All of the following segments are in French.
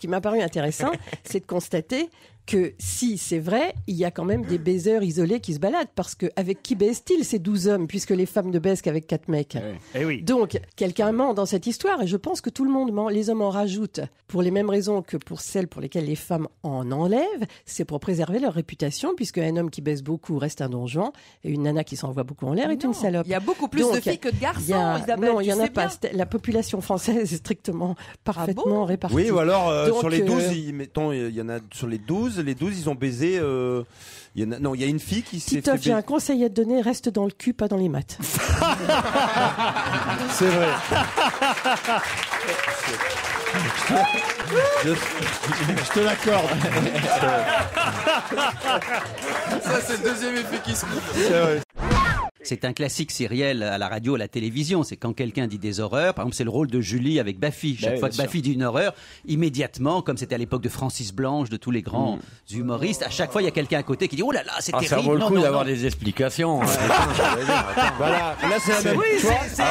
qui m'a paru intéressant, c'est de constater que si c'est vrai, il y a quand même des baiseurs isolés qui se baladent, parce que avec qui baisent-ils ces 12 hommes, puisque les femmes ne baisent qu'avec 4 mecs. Eh oui. Donc, quelqu'un ment dans cette histoire, et je pense que tout le monde ment. Les hommes en rajoutent pour les mêmes raisons que pour celles pour lesquelles les femmes en enlèvent, c'est pour préserver leur réputation, puisque un homme qui baise beaucoup reste un donjon, et une nana qui s'envoie beaucoup en l'air est une salope. Il y a beaucoup plus de filles que de garçons, Isabelle. Non, il n'y en a pas. Bien. La population française est strictement parfaitement répartie. Oui, ou alors Donc, sur les 12, mettons, il y en a sur les 12 ils ont baisé. Il y a une fille qui s'est fait Titoff, j'ai un conseil à te donner, reste dans le cul, pas dans les maths. C'est vrai. Je te l'accorde. Ça, c'est le deuxième effet qui se coupe. C'est vrai. C'est un classique sériel à la radio, à la télévision. C'est quand quelqu'un dit des horreurs. Par exemple, c'est le rôle de Julie avec Baffy. Chaque fois que Baffy dit une horreur, immédiatement, comme c'était à l'époque de Francis Blanche, de tous les grands humoristes, à chaque fois, il y a quelun à côté qui dit « Oh là là, c'est terrible !» Ça vaut le coup d'avoir des explications. Voilà, là c'est la même. Oui, c'est...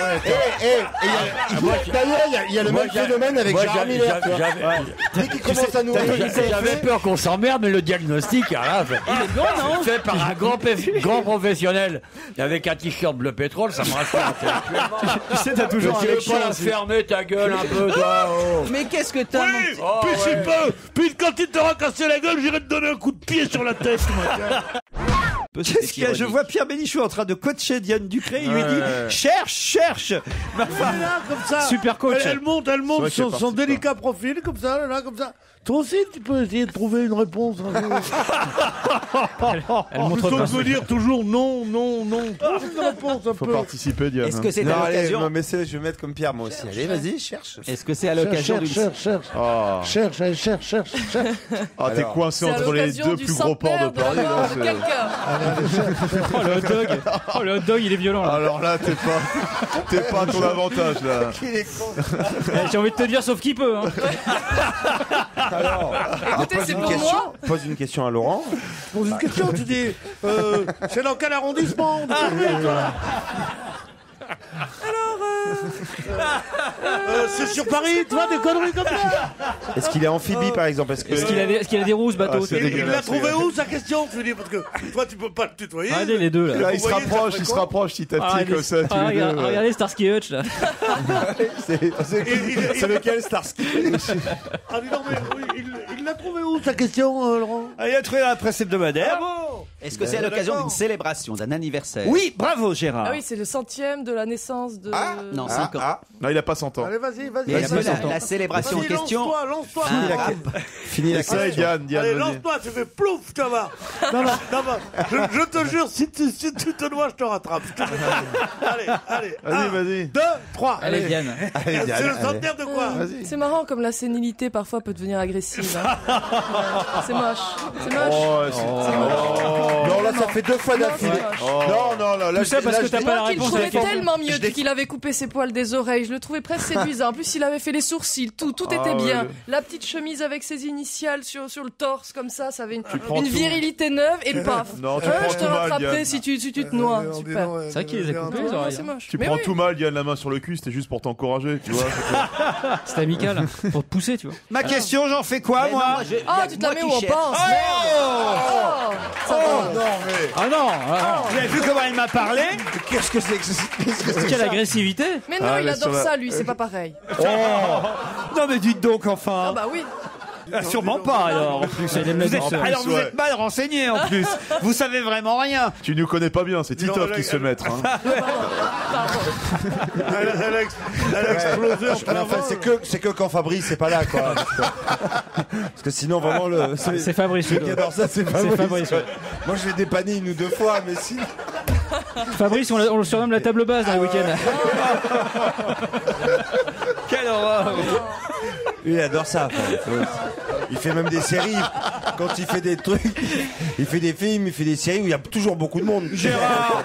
D'ailleurs, il y a le même phénomène avec Gérard Miller. Dès qu'il commence à nous J'avais peur qu'on s'emmerde, mais le diagnostic, là, fait par un grand professionnel avec un t-shirt bleu pétrole, ça me rassure intellectuellement. Tu sais, t'as toujours un mec pas fermer ta gueule un peu, toi. Mais qu'est-ce que t'as, Oui, puis je sais pas. Puis quand il t'aura cassé la gueule, j'irai te donner un coup de pied sur la tête, moi. Qu'est-ce qu'il y a? Je vois Pierre Bénichou en train de coacher Diane Ducré. Il lui dit cherche. Comme ça. Super coach. Elle monte son délicat profil, comme ça, là, comme ça. Toi aussi, tu peux essayer de trouver une réponse. Elle montre plutôt pas. que de dire toujours non. Trouve une réponse un peu. Faut participer, Diane. Est-ce que c'est à l'occasion... mais je vais mettre comme Pierre, moi aussi. Allez, vas-y, cherche. Est-ce que c'est à l'occasion d'une... Cherche. Oh. Cherche. Ah, t'es coincé C'est à entre les l'occasion deux du plus gros ports de centenaire Paris. la mort là, de c'est- quelqu'un. Oh, le hot dog. Oh, le hot dog, il est violent, là. Alors là, t'es pas à ton avantage, là. J'ai envie de te dire, sauf qu'il peut, hein. Alors, Écoutez, c'est pour question, moi. pose une question à Laurent. Pose une question, tu dis c'est dans quel arrondissement c'est sur Paris, tu vois, des conneries comme ça. Est-ce qu'il est amphibie, par exemple? Est-ce qu'il a des roues, ce bateau? Ah, c'est Il dégueulasse, l'a trouvé c'est- où sa question? Je dis parce que toi tu peux pas le tutoyer. Regardez les deux, là. Là, il se Vous voyez, rapproche, ça il se fait rapproche petit à petit, Regardez, comme ça, tous les deux. regardez Starsky Hutch, là. C'est lequel, Starsky? Ah dis non mais il l'a trouvé où sa question, Laurent? Il a trouvé dans la presse hebdomadaire. Bravo. Est-ce que c'est à l'occasion d'une célébration, d'un anniversaire? Oui, bravo Gérard. Ah oui, c'est le 100e de la naissance de... Non, 5 ans. Non, il a pas 100 ans. Allez, vas-y. Et est-ce que la célébration en Vas-y, question... lance-toi. Fini la question. Diane, Allez, vas-y. lance-toi, tu fais plouf, tu vas voir. Non, je te jure, si tu te dois, je te rattrape. Allez. Vas-y. 2, 3. Allez, Diane. Allez, Diane, C'est le allez. centenaire de quoi? C'est marrant comme la sénilité parfois peut devenir agressive. Hein. C'est moche. Oh, non, là, ça fait 2 fois d'affilée. Non, là, Tout ça parce que t'as pas la Moi qui le réponse à la trouvais question. tellement mieux depuis qu'il avait coupé ses poils des oreilles, je le trouvais presque séduisant. En plus, il avait fait les sourcils, tout était bien. La petite chemise avec ses initiales sur le torse, comme ça avait une virilité neuve et paf. Non, tu prends Je te tout mal, rattraperai Diane. si tu te noies. Super. C'est vrai qu'il les a coupés, les Non, oreilles. c'est moche. Tu Mais prends oui. tout mal, Diane, la main sur le cul, c'était juste pour t'encourager, tu vois. C'est amical, pour te pousser, tu vois. Ma question, j'en fais quoi, Mais non, moi je- y Ah, a tu que te la moi mets qui où on cherche. pense, merde. Ça va. Ah non. Vous avez vu comment elle m'a parlé? Qu'est-ce que c'est que Quelle agressivité. Mais non, il mais adore sur la- ça, lui, c'est pas pareil. Non mais dites donc enfin. Ah bah oui. Sûrement pas alors. En plus. C'est des mecs douceurs. Alors vous êtes mal renseigné en plus. Vous savez vraiment rien. Tu nous connais pas bien, c'est Titoff qui se met maître. Hein. Elle a explosé en plein Enfin, vol. c'est que quand Fabrice est pas là, quoi. Parce que sinon, vraiment, C'est Fabrice. ceux qui adorent ça, c'est Fabrice. Fabrice, ouais. Moi, je l'ai dépanné 1 ou 2 fois, mais si. Fabrice, on le surnomme la table basse dans les week-ends. Quelle horreur. Lui, il adore ça. Enfin, il fait même des séries. Quand il fait des trucs, il fait des films, il fait des séries où il y a toujours beaucoup de monde. Gérard,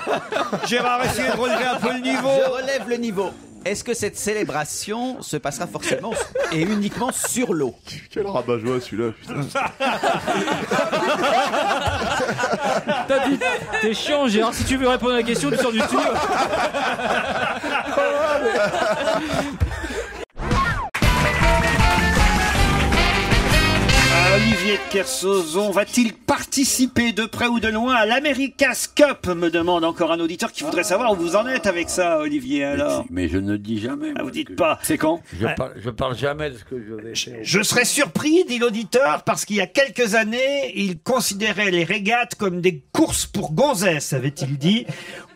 essayez de relever un peu le niveau. Je relève le niveau. Est-ce que cette célébration se passera forcément et uniquement sur l'eau? Quel rabat-joie celui-là, putain. T'as dit, t'es chiant, Gérard. Si tu veux répondre à la question, tu sors du studio. Olivier de Kersauzon va-t-il participer de près ou de loin à l'America's Cup, me demande encore un auditeur qui voudrait savoir où vous en êtes avec ça, Olivier, alors. Mais je ne dis jamais. Vous dites pas. C'est quand? Je parle jamais de ce que je vais faire. Je serais surpris, dit l'auditeur, parce qu'il y a quelques années, il considérait les régates comme des courses pour gonzesses, avait-il dit,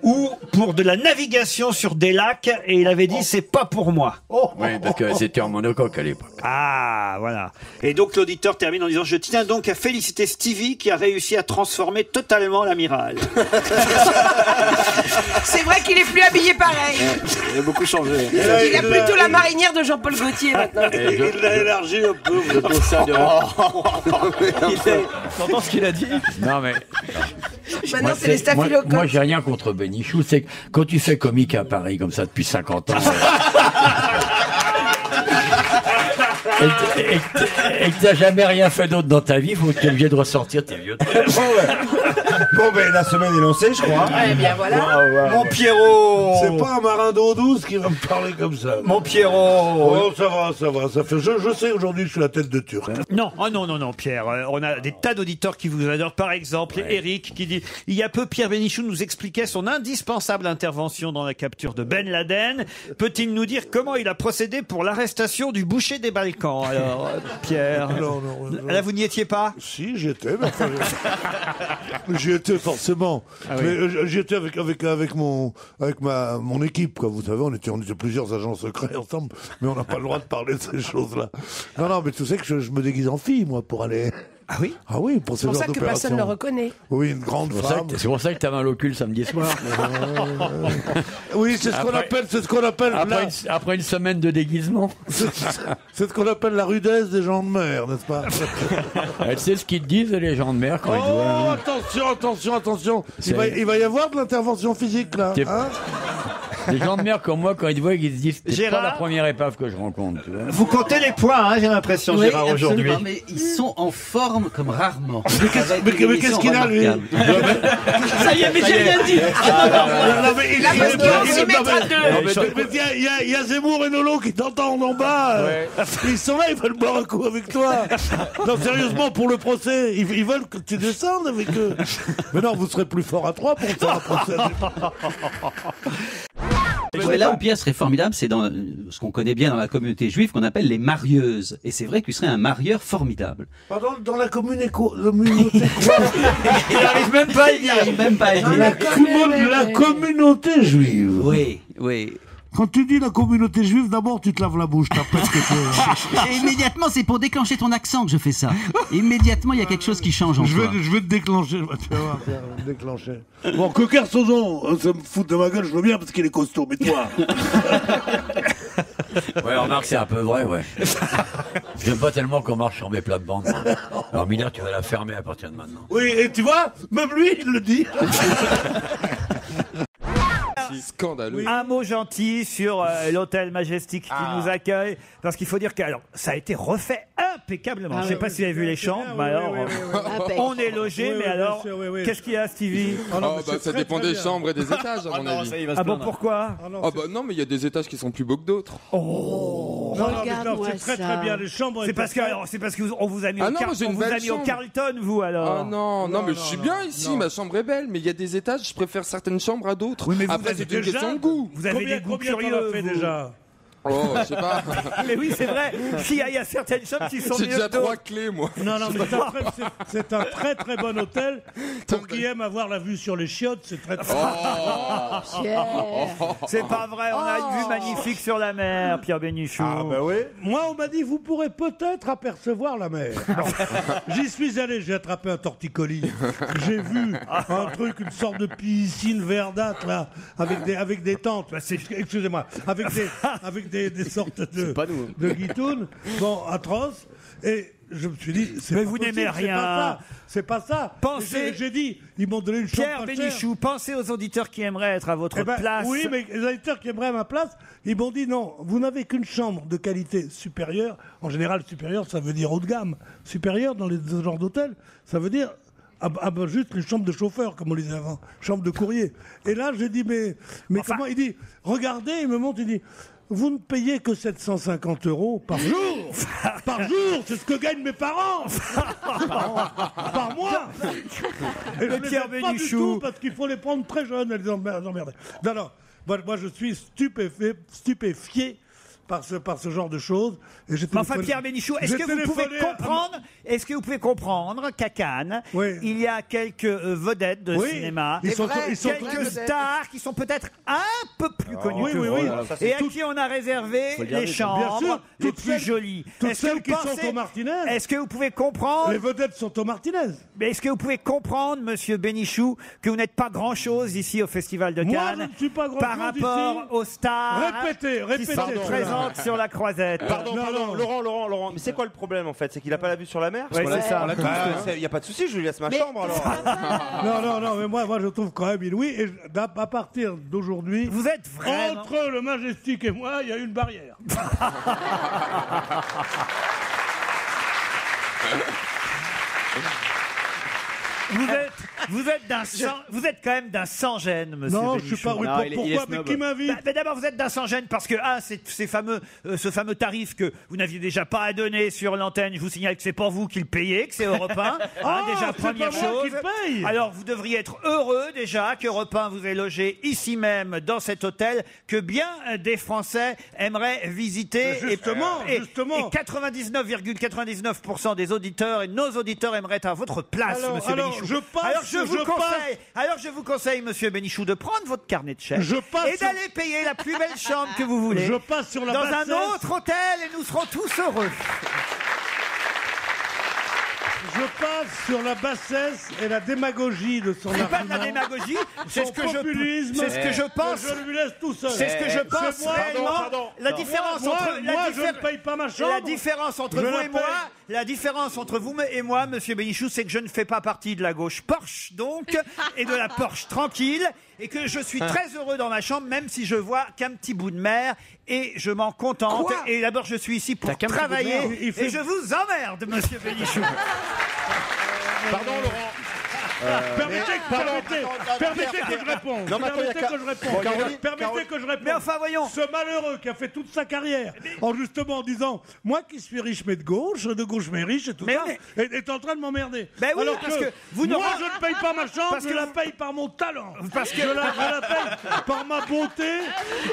ou pour de la navigation sur des lacs, et il avait dit c'est pas pour moi. Oui, parce que c'était en monocoque à l'époque. Ah, voilà. Et donc l'auditeur termine en disant: je tiens donc à féliciter Stevie qui a réussi à transformer totalement l'amiral. C'est vrai qu'il est plus habillé pareil. Il a beaucoup changé. Il a plutôt la marinière de Jean-Paul Gaultier maintenant. Il l'a élargi un peu. T'entends ce qu'il a dit? Non mais. Maintenant c'est les staphylocoques. Moi j'ai rien contre Bénichou, c'est que quand tu fais comique à Paris comme ça depuis 50 ans. Et que t'as jamais rien fait d'autre dans ta vie, faut que tu es obligé de ressortir tes vieux trucs. Bon, ben la semaine est lancée, je crois. Eh bien voilà. Mon Pierrot. C'est pas un marin d'eau douce qui va me parler comme ça. Mon Pierrot. Oh, ça va. Ça fait. Je sais aujourd'hui, je suis la tête de Turc. Non, oh non, Pierre. On a des tas d'auditeurs qui vous adorent. Par exemple, Eric qui dit: il y a peu, Pierre Bénichou nous expliquait son indispensable intervention dans la capture de Ben Laden. Peut-il nous dire comment il a procédé pour l'arrestation du boucher des Balkans? Alors, Pierre. Non. Là, vous n'y étiez pas? Si, j'y étais. Mais enfin, j'y étais forcément. Ah oui. Mais j'y étais avec mon équipe, quoi. Vous savez, on était plusieurs agents secrets ensemble, mais on n'a pas le droit de parler de ces choses-là. Non, mais tu sais que je me déguise en fille, moi, pour aller. Ah oui? Ah oui, pour ce C'est pour genre ça que d'opération. personne ne le reconnaît. Oui, une grande femme. C'est pour ça que t'as mal au cul le samedi soir. Oui, c'est ce qu'on appelle. Après une semaine de déguisement. C'est ce qu'on appelle la rudesse des gens de mer, n'est-ce pas? Elle sait ce qu'ils te disent, les gens de mer, quand ils voient. Attention. Il va y avoir de l'intervention physique, là. Hein? Les gens de mer comme moi, quand ils te voient, ils se disent: c'est Gérard, pas la première épave que je rencontre. Tu vois. vous comptez les points, hein, j'ai l'impression, Oui, Gérard, aujourd'hui. absolument, mais ils sont en forme comme rarement. Mais qu'est-ce qu'il a, lui? Ça y est, mais j'ai rien dit. Il y a Zemmour et Nolo qui t'entendent en bas. Ils sont là, ils veulent boire un coup avec toi. Non, sérieusement, pour le procès, ils veulent que tu descendes avec eux. Mais non, vous serez plus fort à 3 pour faire un procès. Ouais, là où Pierre serait formidable, c'est dans ce qu'on connaît bien dans la communauté juive qu'on appelle les marieuses. Et c'est vrai qu'il serait un marieur formidable. Pardon, dans la communauté quoi? Il n'arrive même pas à y dire. Même pas à dire. La communauté juive. Oui. Quand tu dis la communauté juive, d'abord tu te laves la bouche, t'as presque Et immédiatement, c'est pour déclencher ton accent que je fais ça. Immédiatement, il y a quelque chose qui change en toi. Je vais te déclencher, tu vas voir, déclencher. Bon, que Kersozon, ça me fout de ma gueule, je veux bien parce qu'il est costaud, mais toi. Ouais, remarque, c'est un peu vrai, ouais. J'aime pas tellement qu'on marche sur mes plates-bandes. Alors, Miller, tu vas la fermer à partir de maintenant. Oui, et tu vois, même lui, il le dit. Scandaleux. Un mot gentil sur l'hôtel Majestic qui nous accueille, parce qu'il faut dire que alors, ça a été refait impeccablement. Je ne sais pas si vous avez vu les chambres, mais alors on est logé, mais alors qu'est-ce qu'il y a, Stevie? Ça dépend des chambres et des étages, à mon avis. Ah bon, pourquoi? Non, mais il y a des étages qui sont plus beaux que d'autres. C'est très bien, les chambres. C'est parce qu'on vous a mis au Carlton, vous, alors. Ah non, mais je suis bien ici, ma chambre est belle, mais il y a des étages, je préfère certaines chambres à d'autres. Oui, mais après, c'est une question de goût. Vous avez des goûts curieux, fait déjà. Oh, je sais pas. Mais oui, c'est vrai. Il y a certaines chambres qui sont mieux. J'ai déjà que d'autres. 3 clés, moi. Non, mais c'est un très très bon hôtel pour qui aime avoir la vue sur les chiottes. C'est très très. C'est pas vrai. On a une vue magnifique sur la mer, Pierre Bénichou. Ah ben oui. Moi, on m'a dit vous pourrez peut-être apercevoir la mer. J'y suis allé. J'ai attrapé un torticolis. J'ai vu un truc, une sorte de piscine verdâtre là, avec des tentes. Excusez-moi, avec des sortes de guitounes, bon, atroces, et je me suis dit, mais vous n'aimez rien. C'est pas ça. Pensez. J'ai dit, ils m'ont donné une chambre. Pierre Bénichou, pensez aux auditeurs qui aimeraient être à votre place. Oui, mais les auditeurs qui aimeraient à ma place, ils m'ont dit non, vous n'avez qu'une chambre de qualité supérieure. En général, supérieure, ça veut dire haut de gamme. Supérieure, dans les genres d'hôtels, ça veut dire juste les chambres de chauffeur, comme on disait avant, chambre de courrier. Et là, j'ai dit, mais comment? Il dit, regardez, il me montre, il dit, vous ne payez que 750 € par jour. Par jour, c'est ce que gagnent mes parents. Par mois. Et je les Pierre aime pas du Bénichou. tout parce qu'il faut les prendre très jeunes et les emmerder. Non, moi je suis stupéfié par ce genre de choses. Et j'ai Mais enfin, téléphoné- Pierre Bénichou, est-ce j'ai que vous pouvez téléphoné à- comprendre qu'à Cannes, il y a quelques vedettes de Oui, cinéma, ils sont quelques stars qui sont peut-être un peu plus connues oui, que oui, vous, oui. et à qui on a réservé Faut le dire les vite. chambres Bien sûr, les toutes plus celles- jolies. toutes Est-ce que celles vous qui sont pensez- au Martinez. Est-ce que vous pouvez comprendre Les vedettes sont au Martinez. Mais est-ce que vous pouvez comprendre, Monsieur Bénichou, que vous n'êtes pas grand-chose ici au Festival de Moi, Cannes je ne suis pas grand-chose par rapport ici. aux stars Répétez, qui sont pardon. présentes sur la croisette? Pardon, Laurent, mais c'est quoi le problème en fait? C'est qu'il a pas la vue sur la mer? Ouais, c'est ça. Il n'y a pas de souci, je lui laisse ma chambre alors. Non, mais moi je trouve quand même inouï. Et à partir d'aujourd'hui, vous êtes vraiment... entre le Majestic et moi, il y a une barrière. Vous êtes quand même d'un sans-gêne, monsieur Non, Bénichou. je suis pas. Oui, pourquoi? Mais qui m'invite? Mais d'abord, vous êtes d'un sans-gêne parce que, c'est ce fameux tarif que vous n'aviez déjà pas à donner sur l'antenne. Je vous signale que c'est pas vous qui le payez, que c'est Europe 1. Déjà, c'est première pas moi chose. qui paye. Alors, vous devriez être heureux déjà qu'Europe 1 vous ait logé ici même, dans cet hôtel, que bien des Français aimeraient visiter. Justement. Et 99,99% des auditeurs et nos auditeurs aimeraient à votre place, monsieur Bénichou. Alors je vous conseille, monsieur Bénichou, de prendre votre carnet de chèques et d'aller payer la plus belle chambre que vous voulez. Je passe sur la dans bassesse. un autre hôtel et nous serons tous heureux. Je passe sur la bassesse et la démagogie de son C'est argument. pas de la démagogie, c'est Son ce que je pense. Je lui laisse tout seul. C'est ce que je pense C'est moi, réellement. La différence moi, entre je ne paye pas ma chambre. La différence entre Je vous la et moi, paye. la différence entre vous et moi, monsieur Bénichou, c'est que je ne fais pas partie de la gauche Porsche, donc, et de la Porsche tranquille, et que je suis très heureux dans ma chambre, même si je vois qu'un petit bout de mer, et je m'en contente. Quoi Et d'abord, je suis ici pour travailler, et je vous emmerde, monsieur Bénichou. Pardon, Laurent. Permettez que je réponde. Permettez que je réponde. Mais enfin, voyons. Ce malheureux qui a fait toute sa carrière en justement disant moi qui suis riche mais de gauche mais riche et tout ça, est en train de m'emmerder. Ben oui, alors parce que moi vous je ne paye pas ma chambre, je la paye par mon talent. Parce que je la paye par ma beauté,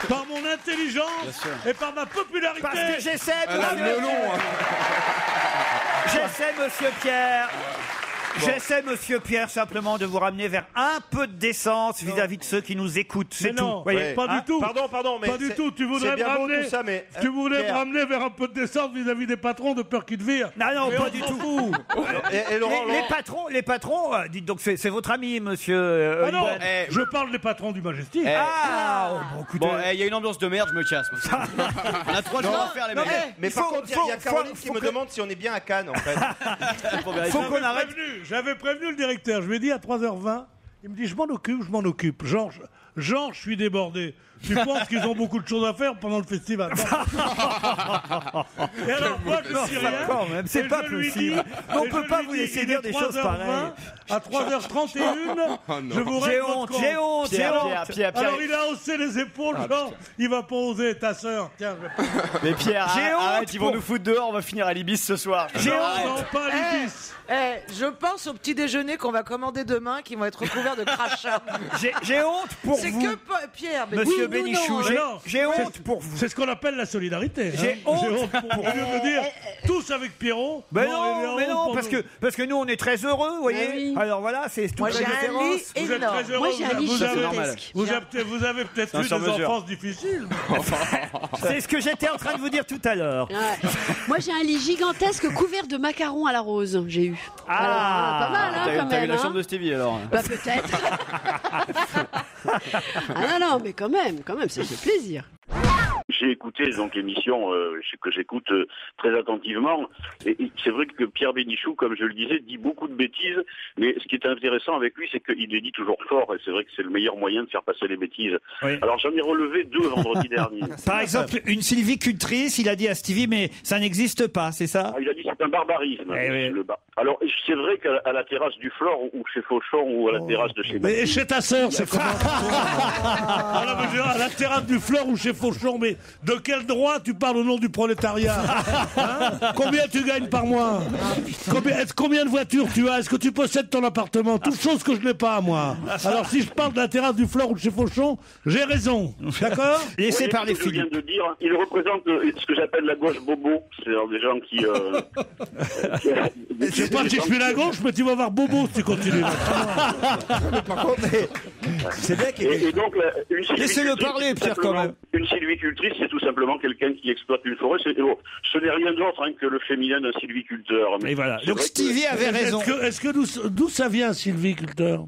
par mon intelligence et par ma popularité. Parce que j'essaie, monsieur Pierre. J'essaie, monsieur Pierre, simplement de vous ramener vers un peu de décence vis-à-vis de ceux qui nous écoutent. C'est tout. Non, Voyez. pas du tout. Pardon, mais pas du tout. Tu voudrais me ramener, tout ça, mais tu voulais me Pierre. ramener vers un peu de décence vis-à-vis des patrons de peur qu'ils te virent. Non, Mais pas on du s'en tout. fout. Et Laurent, Les patrons, dites donc, c'est votre ami, monsieur. Ah non, Ivan. je parle des patrons du Majestic. Écoutez. Il y a une ambiance de merde, je me casse. On a 3 jours à faire, les mecs. mais par contre, il y a Caroline qui me demande si on est bien à Cannes en fait. Faut qu'on arrête. J'avais prévenu le directeur, je lui ai dit à 3h20, il me dit je m'en occupe. Jean, je suis débordé. Tu penses qu'ils ont beaucoup de choses à faire pendant le festival? Et alors moi je dis rien. Quand même, c'est et pas je lui possible. dis- On et peut je pas lui vous dis, laisser il dire est des choses 3h20, pareilles. À 3h31, je vous J'ai règle votre honte, compte. j'ai honte, j'ai honte. Pierre. Alors il a haussé les épaules, genre, il va pas oser, ta sœur. Tiens, je vais pas... Mais Pierre, J'ai honte arrête, ils vont pour- nous foutre dehors, on va finir à l'Ibis ce soir. J'ai honte. Non, pas à l'Ibis. Je pense au petit déjeuner qu'on va commander demain qui vont être recouverts de crachats. J'ai honte pour C'est vous. que Pierre, mais Monsieur oui, nous, Bénichou, non, j'ai honte pour vous. C'est ce qu'on appelle la solidarité. J'ai honte pour au lieu de dire tous avec Pierrot. Mais non, non, parce que nous on est très heureux, vous voyez. oui. Alors voilà, c'est toute Moi, la j'ai un différence. lit Vous êtes énorme. très heureux. Moi, j'ai un lit vous avez- gigantesque. vous avez peut-être C'est un eu des sur-mesure. enfances difficiles. C'est ce que j'étais en train de vous dire tout à l'heure. Ouais. Moi, j'ai un lit gigantesque couvert de macarons à la rose. J'ai eu. Ah. Alors, pas mal, hein, quand T'as eu même. la hein. chambre de Stevie alors. Bah peut-être. Ah non, mais quand même, ça fait plaisir. J'ai écouté donc l'émission que j'écoute très attentivement. Et c'est vrai que Pierre Bénichou, comme je le disais, dit beaucoup de bêtises. Mais ce qui est intéressant avec lui, c'est qu'il les dit toujours fort. Et c'est vrai que c'est le meilleur moyen de faire passer les bêtises. Oui. Alors j'en ai relevé 2 vendredi dernier. Par exemple, une sylvicultrice, il a dit à Stevie, mais ça n'existe pas, c'est ça? Il a dit c'est un barbarisme. Eh oui. Alors c'est vrai qu'à la terrasse du Flore ou chez Fauchon ou à la terrasse de chez Mais chez ta sœur, c'est comment? À la terrasse du Flore ou chez Fauchon, mais De quel droit tu parles au nom du prolétariat? Hein? Combien tu gagnes par mois? Combien de voitures tu as? Est-ce que tu possèdes ton appartement? Toutes choses que je n'ai pas, moi. Alors, si je parle de la terrasse du Flore ou de chez Fauchon, j'ai raison. D'accord? Laissez parler Ce que je viens Philippe. de dire, il représente ce que j'appelle la gauche bobo. C'est-à-dire des gens qui... Je sais pas si je suis la gauche, mais tu vas voir Bobo si tu continues. Par contre, c'est bien qu'il y ait... Et donc, Laissez-le parler, Pierre, quand même. Une sylvicultrice, c'est tout simplement quelqu'un qui exploite une forêt. Ce n'est rien d'autre que le féminin d'un sylviculteur. Et voilà. Donc Stevie avait raison. Est-ce que d'où ça vient, sylviculteur?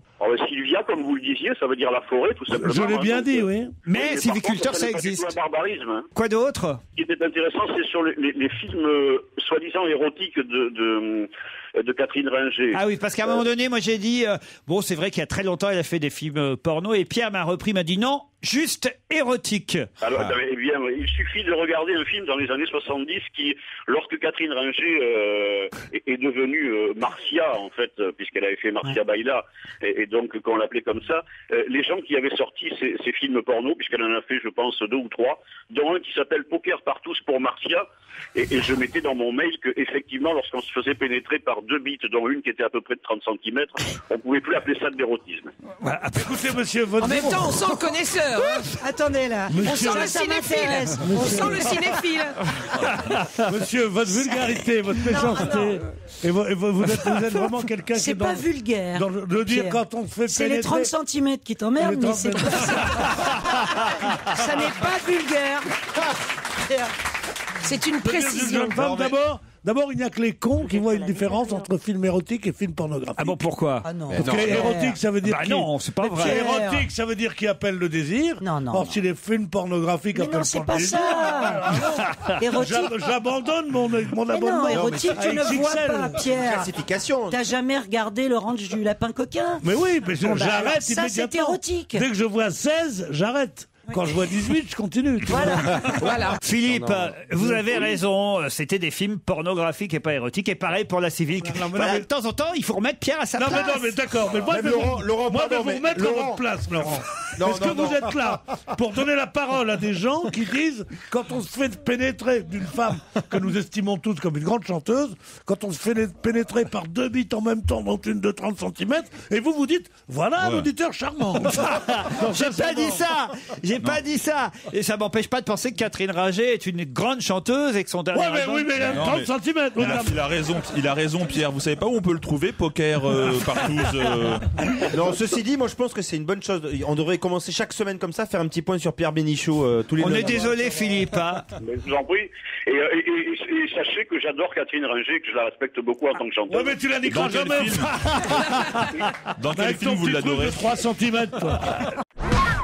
Sylvia, comme vous le disiez, ça veut dire la forêt, tout simplement. Je l'ai bien dit, oui. Mais sylviculteur, ça n'est pas du existe. tout un barbarisme. Hein. Quoi d'autre? Ce qui était intéressant, c'est sur les films soi-disant érotiques de Catherine Ringer. Ah oui, parce qu'à un moment donné, moi j'ai dit, bon, c'est vrai qu'il y a très longtemps, elle a fait des films porno, et Pierre m'a repris, m'a dit non, juste érotique. Alors, eh bien, il suffit de regarder un film dans les années 70 qui, lorsque Catherine Ringer est devenue Marcia, en fait, puisqu'elle avait fait Marcia Baila, et donc qu'on l'appelait comme ça, les gens qui avaient sorti ces films porno, puisqu'elle en a fait, je pense, 2 ou 3, dont un qui s'appelle Poker par tous pour Marcia, et je mettais dans mon mail que, effectivement, lorsqu'on se faisait pénétrer par 2 bites, dont une qui était à peu près de 30 cm, on pouvait plus appeler ça de l'érotisme. Voilà. Écoutez, monsieur, votre... En même temps, on sent le connaisseur. Hein. Attendez là. On sent le cinéphile. On sent le cinéphile. Monsieur, votre vulgarité, votre méchanceté, et vous êtes vraiment quelqu'un qui est C'est pas vulgaire. de dire Pierre. quand on se fait C'est les 30 cm qui t'emmerdent, mais c'est pas ça n'est pas vulgaire. C'est une précision. D'abord, il n'y a que les cons qui voient une différence entre film érotique et film pornographique. Ah bon, pourquoi? Ah non. Parce que érotique, ça veut dire non, c'est pas vrai. Érotique, ça veut dire qui appelle le désir. Non. Or, si les films pornographiques Mais appellent non, c'est le pas désir. ça. Érotique. J'abandonne mon Mais abonnement. non, érotique, tu ne vois XXL. pas, Pierre. Classification. T'as jamais regardé le ranch du lapin coquin? Mais oui, mais Bon, bah, j'arrête alors, ça, immédiatement. c'est érotique. Dès que je vois 16, j'arrête. Quand je vois 18, je continue. Voilà. Philippe, vous avez raison. C'était des films pornographiques et pas érotiques. Et pareil pour la civique. Voilà, de temps en temps, il faut remettre Pierre à sa place. Non, mais d'accord. Mais moi, je vais vous remettre à votre place, Laurent. Est-ce que vous êtes là pour donner la parole à des gens qui disent, quand on se fait pénétrer d'une femme que nous estimons tous comme une grande chanteuse, quand on se fait pénétrer par 2 bites en même temps, dont une de 30 cm, et vous dites, voilà un auditeur charmant. J'ai pas dit ça. J'ai pas dit ça. Et ça m'empêche pas de penser que Catherine Ringer est une grande chanteuse et que son dernier album... Oui, mais il a 30 cm. Il a raison, Pierre. Vous savez pas où on peut le trouver, Poker partout Non, ceci dit, moi je pense que c'est une bonne chose. On devrait commencer chaque semaine comme ça, faire un petit point sur Pierre Bénichou tous les On lundis. est désolé, Philippe. Hein. Je vous en prie. Et sachez que j'adore Catherine Ringer, que je la respecte beaucoup en tant que chanteuse. Ouais, mais tu la niqueras jamais. Dans quel film vous l'adorez? De 3 cm, toi.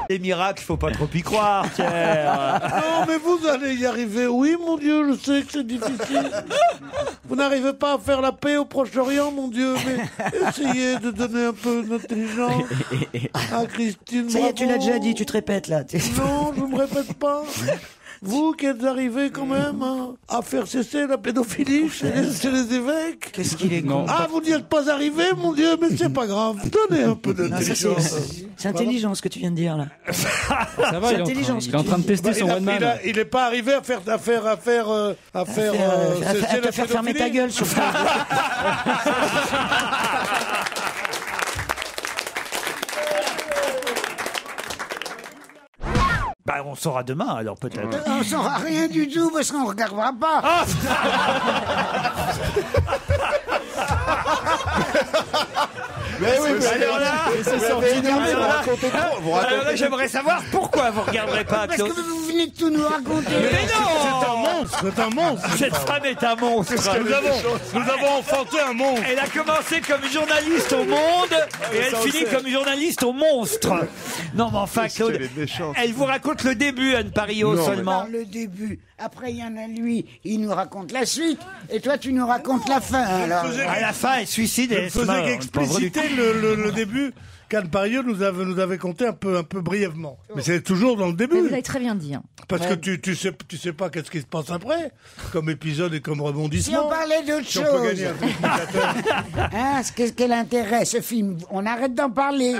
Les miracles, faut pas trop y croire, Pierre. Non, mais vous allez y arriver. Oui, mon Dieu, je sais que c'est difficile. Vous n'arrivez pas à faire la paix au Proche-Orient, mon Dieu, mais essayez de donner un peu d'intelligence à Christine. Ça y est, tu Bravo. l'as déjà dit, tu te répètes là. Non, je me répète pas. Vous qui êtes arrivés quand même à faire cesser la pédophilie chez les évêques. Qu'est-ce qu'il est con. Ah, vous n'y êtes pas arrivés, mon Dieu, mais c'est pas grave. Donnez un peu d'intelligence. C'est intelligent ce que tu viens de dire là. Ça va, C'est il intelligent. est en train de tester son one man. Il n'est pas arrivé à faire cesser la faire fermer ta pédophilie. gueule sur Bah, on saura demain, alors peut-être. On saura rien du tout parce qu'on regardera pas. Mais oui, mais alors là, alors là, j'aimerais savoir pourquoi vous regarderez pas, Parce que Claude. vous venez de tout nous raconter. Mais non, C'est un monstre, c'est un monstre. cette femme est un monstre. Nous avons enfanté un monstre. Elle a commencé comme journaliste au Monde et elle finit comme journaliste au Monstre. Non, mais enfin, Claude, elle vous raconte le début, Anne Parillo, seulement. Le début. Après, il y en a lui, il nous raconte la suite. Et toi, tu nous racontes la fin. Alors. À la fin, elle suicide et Je elle se faisais meurt. qu'expliciter le début. qu'Anne Parillaud nous avait conté un peu brièvement. Mais c'est toujours dans le début. Mais vous l'avez très bien dit. Hein. Parce que tu sais pas qu'est-ce qui se passe après, comme épisode et comme rebondissement. Si on parlait d'autre Si on chose. peut gagner un téléspectateur. Hein, quel intérêt ce film? On arrête d'en parler.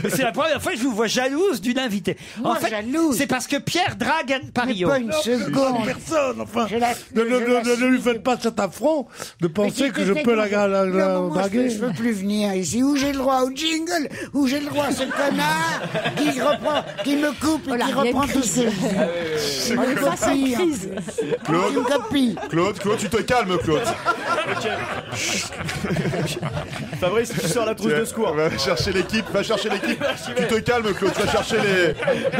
C'est la première fois que je vous vois jalouse d'une invitée. Moi, En fait, jalouse. c'est parce que Pierre drague Anne Parillaud. Mais pas une seconde. Personne, enfin. Je la- Ne lui faites pas cet affront de penser que je peux la draguer. Je veux plus venir ici. Où j'ai le droit au jingle, où j'ai le droit à ce connard qui me coupe et qui reprend tout ce que je dis. On est copie, en plus. Claude, Une copie. Claude, tu te calmes, Claude. Fabrice, tu sors la trousse de secours. Va chercher l'équipe. Tu te calmes, Claude. Tu vas chercher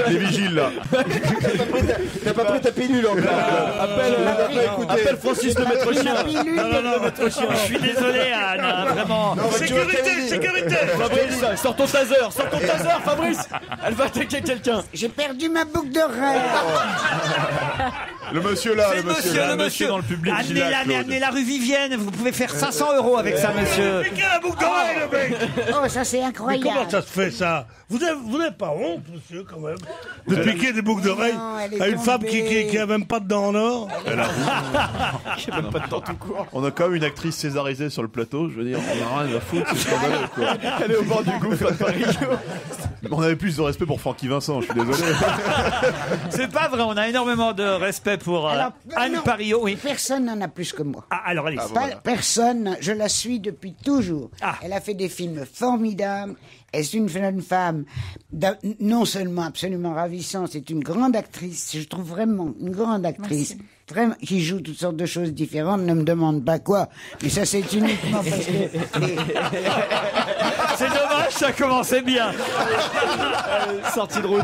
les vigiles, là. T'as pas pris ta pilule encore. Appelle Francis le maître chien. Non, je suis désolé, Anne, hein, vraiment. Sécurité. Fabrice, sors ton taser, Fabrice. Elle va attaquer quelqu'un. J'ai perdu ma boucle d'oreille. Le monsieur là, C'est le monsieur dans le public. Amenez la rue Vivienne, vous pouvez faire 500 € avec ça, monsieur. Mais quelle boucle d'oreille, le mec. Oh, ça c'est Mais incroyable. comment ça se fait, ça? Vous n'avez pas honte, monsieur, quand même, de piquer des boucles d'oreilles Non, elle est à une femme tombée. qui a même pas de dents en or? J'ai même pas de temps tout court. On a quand même une actrice césarisée sur le plateau. Je veux dire, on a rien à foutre, c'est scandaleux, quoi. Elle est au bord du gouffre à Parillaud. On avait plus de respect pour Francky Vincent, je suis désolé. C'est pas vrai, on a énormément de respect pour Anne non, Parillaud. Oui. Personne n'en a plus que moi. Ah, alors allez. Personne, je la suis depuis toujours. Ah. Elle a fait des films formidables. Elle est une jeune femme non seulement absolument ravissante, c'est une grande actrice, je trouve vraiment une grande actrice. Vraiment, qui joue toutes sortes de choses différentes, ne me demande pas quoi, mais ça c'est uniquement parce que... C'est dommage, ça commençait bien. Sortie de route.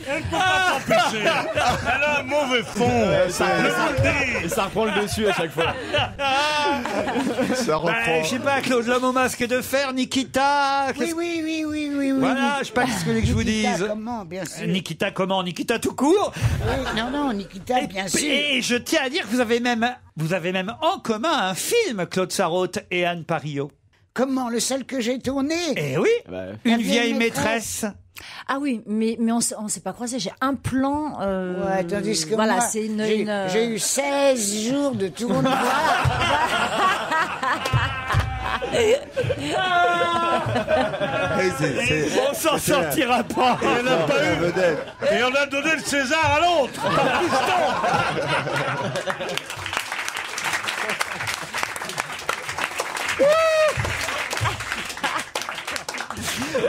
Elle peut pas s'empêcher. Elle a un mauvais fond. Et ça reprend le dessus à chaque fois. Ça reprend. Je sais pas, Claude, l'homme au masque de fer, Nikita. Oui. Voilà, je sais pas ce que je vous Nikita, dise. comment, bien sûr. Nikita comment? Nikita tout court. Oui, non, Nikita, bien sûr. Et je tiens à dire que vous avez même en commun un film, Claude Sarraute et Anne Parillaud. Comment, le seul que j'ai tourné? Eh oui, Une vieille maîtresse. Ah oui, mais on s'est pas croisés. J'ai un plan. Ouais, tandis que voilà, moi, c'est j'ai eu 16 jours de tournoi. On s'en sortira pas. Il n'y en a pas eu. Et on a donné le César à l'autre. Par piston.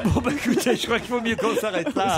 Bon bah écoutez, je crois qu'il vaut mieux qu'on s'arrête là.